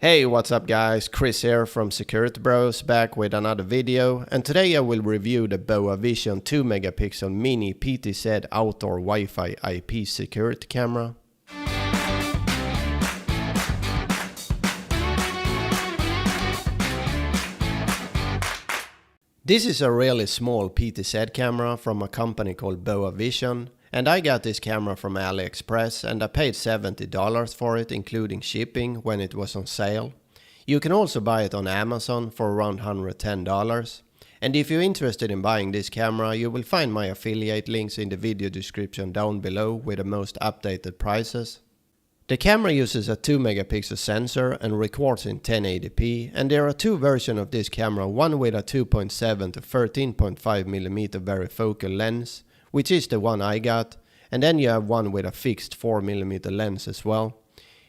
Hey, what's up guys, Chris here from Security Bros, back with another video, and today I will review the Boa Vision 2 megapixel mini PTZ outdoor Wi-Fi IP security camera. This is a really small PTZ camera from a company called Boa Vision, and I got this camera from AliExpress and I paid $70 for it including shipping when it was on sale. You can also buy it on Amazon for around $110. And if you're interested in buying this camera, you will find my affiliate links in the video description down below with the most updated prices. The camera uses a 2 megapixel sensor and records in 1080p, and there are two versions of this camera, one with a 2.7 to 13.5mm varifocal lens, which is the one I got, and then you have one with a fixed 4mm lens as well.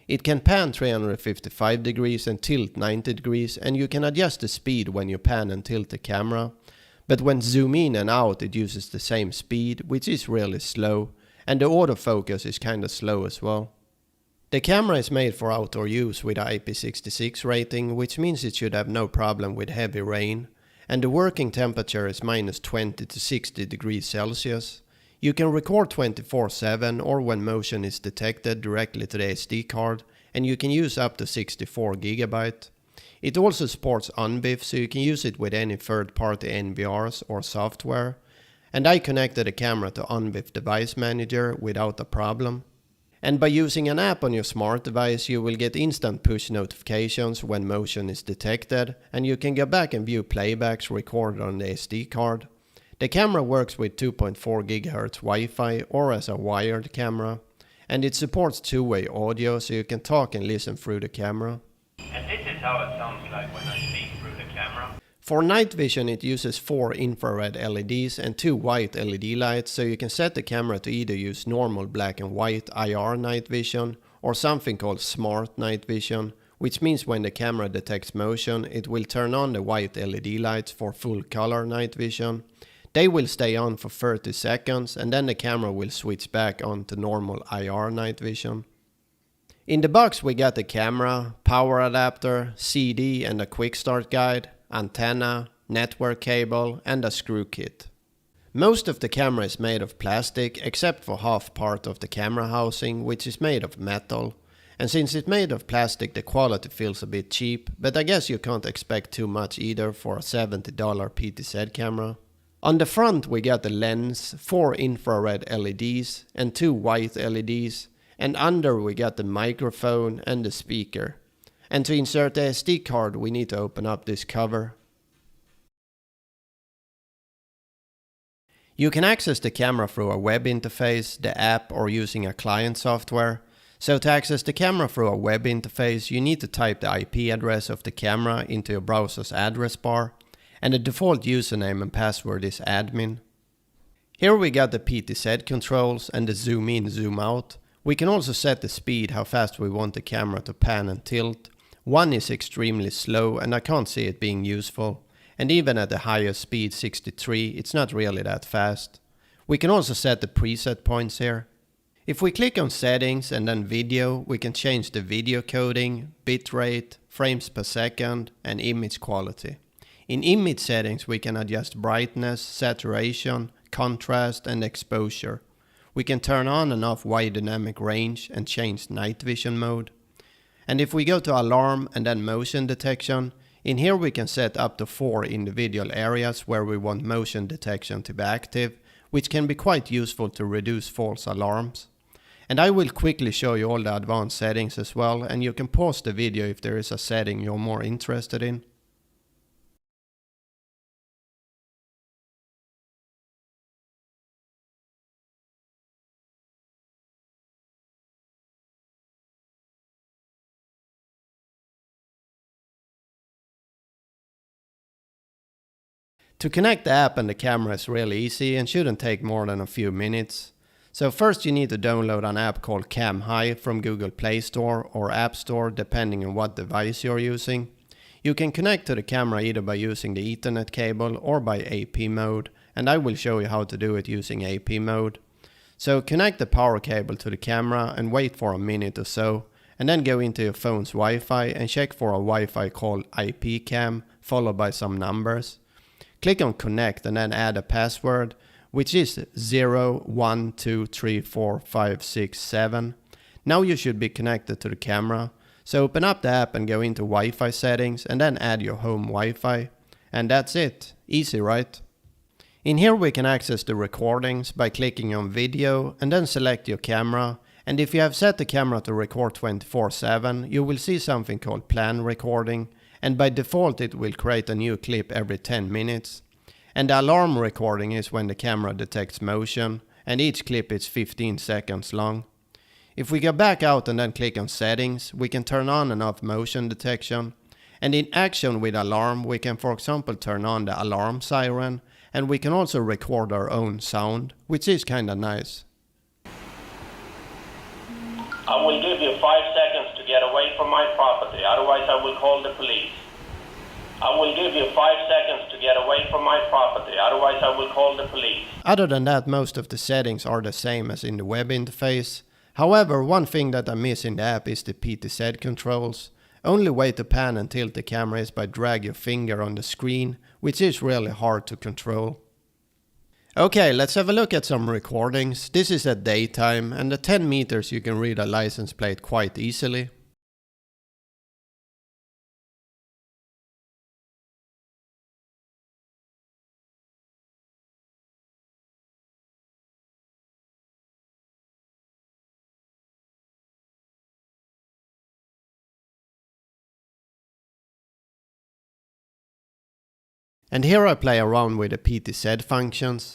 It can pan 355 degrees and tilt 90 degrees, and you can adjust the speed when you pan and tilt the camera, but when zoom in and out it uses the same speed, which is really slow, and the autofocus is kinda slow as well. The camera is made for outdoor use with a IP66 rating, which means it should have no problem with heavy rain, and the working temperature is minus 20 to 60 degrees Celsius. You can record 24/7 or when motion is detected directly to the SD card, and you can use up to 64 GB. It also supports UNBIF, so you can use it with any third-party NVRs or software, and I connected the camera to UNBIF Device Manager without a problem. And by using an app on your smart device, you will get instant push notifications when motion is detected, and you can go back and view playbacks recorded on the SD card. The camera works with 2.4 GHz Wi-Fi or as a wired camera, and it supports two-way audio, so you can talk and listen through the camera. And this is how it sounds like when I speak through the camera. For night vision it uses 4 infrared LEDs and 2 white LED lights, so you can set the camera to either use normal black and white IR night vision or something called smart night vision, which means when the camera detects motion it will turn on the white LED lights for full color night vision. They will stay on for 30 seconds and then the camera will switch back on to normal IR night vision. In the box we got the camera, power adapter, CD and a quick start guide, antenna, network cable and a screw kit. Most of the camera is made of plastic except for half part of the camera housing, which is made of metal. And since it's made of plastic the quality feels a bit cheap, but I guess you can't expect too much either for a $70 PTZ camera. On the front we got the lens, 4 infrared LEDs and 2 white LEDs, and under we got the microphone and the speaker. And to insert the SD card we need to open up this cover. You can access the camera through a web interface, the app or using a client software. So to access the camera through a web interface you need to type the IP address of the camera into your browser's address bar, and the default username and password is admin. Here we got the PTZ controls and the zoom in zoom out. We can also set the speed, how fast we want the camera to pan and tilt. One is extremely slow and I can't see it being useful, and even at the highest speed 63 it's not really that fast. We can also set the preset points here. If we click on settings and then video, we can change the video coding, bitrate, frames per second and image quality. In image settings we can adjust brightness, saturation, contrast and exposure. We can turn on and off wide dynamic range and change night vision mode. And if we go to alarm and then motion detection, in here we can set up to 4 individual areas where we want motion detection to be active, which can be quite useful to reduce false alarms. And I will quickly show you all the advanced settings as well, and you can pause the video if there is a setting you're more interested in. To connect the app and the camera is really easy and shouldn't take more than a few minutes. So first you need to download an app called CamHi from Google Play Store or App Store depending on what device you're using. You can connect to the camera either by using the Ethernet cable or by AP mode, and I will show you how to do it using AP mode. So connect the power cable to the camera and wait for a minute or so, and then go into your phone's Wi-Fi and check for a Wi-Fi called IP cam followed by some numbers. Click on connect and then add a password, which is 01234567. Now you should be connected to the camera. So open up the app and go into Wi-Fi settings and then add your home Wi-Fi. And that's it. Easy, right? In here we can access the recordings by clicking on video and then select your camera. And if you have set the camera to record 24/7, you will see something called plan recording. And by default it will create a new clip every 10 minutes. And the alarm recording is when the camera detects motion, and each clip is 15 seconds long. If we go back out and then click on settings, we can turn on and off motion detection. And in action with alarm, we can for example turn on the alarm siren, and we can also record our own sound, which is kinda nice. I will give you 5 seconds to get away from my property, otherwise I will call the police. I will give you 5 seconds to get away from my property, otherwise I will call the police. Other than that, most of the settings are the same as in the web interface. However, one thing that I miss in the app is the PTZ controls. Only way to pan and tilt the camera is by drag your finger on the screen, which is really hard to control. Okay, let's have a look at some recordings. This is at daytime, and at 10 meters you can read a license plate quite easily. And here I play around with the PTZ functions.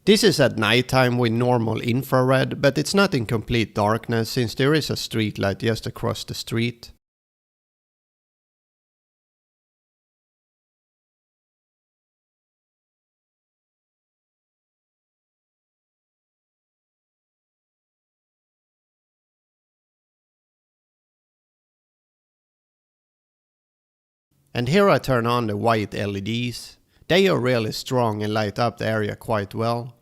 This is at nighttime with normal infrared, but it's not in complete darkness since there is a street light just across the street. And here I turn on the white LEDs. They are really strong and light up the area quite well.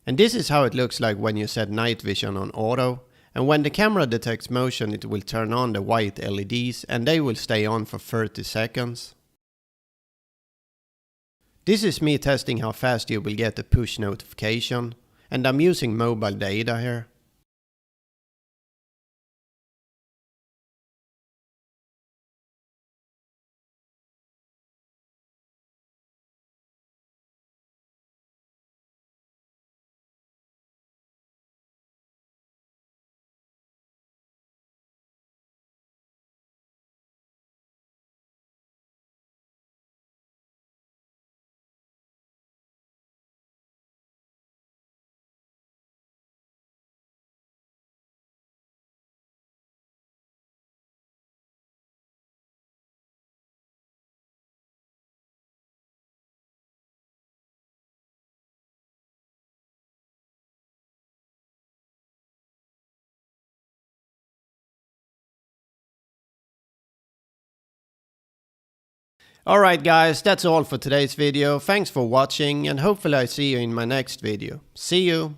And this is how it looks like when you set night vision on auto. And when the camera detects motion, it will turn on the white LEDs and they will stay on for 30 seconds. This is me testing how fast you will get a push notification. And I'm using mobile data here. Alright guys, that's all for today's video. Thanks for watching and hopefully I see you in my next video. See you!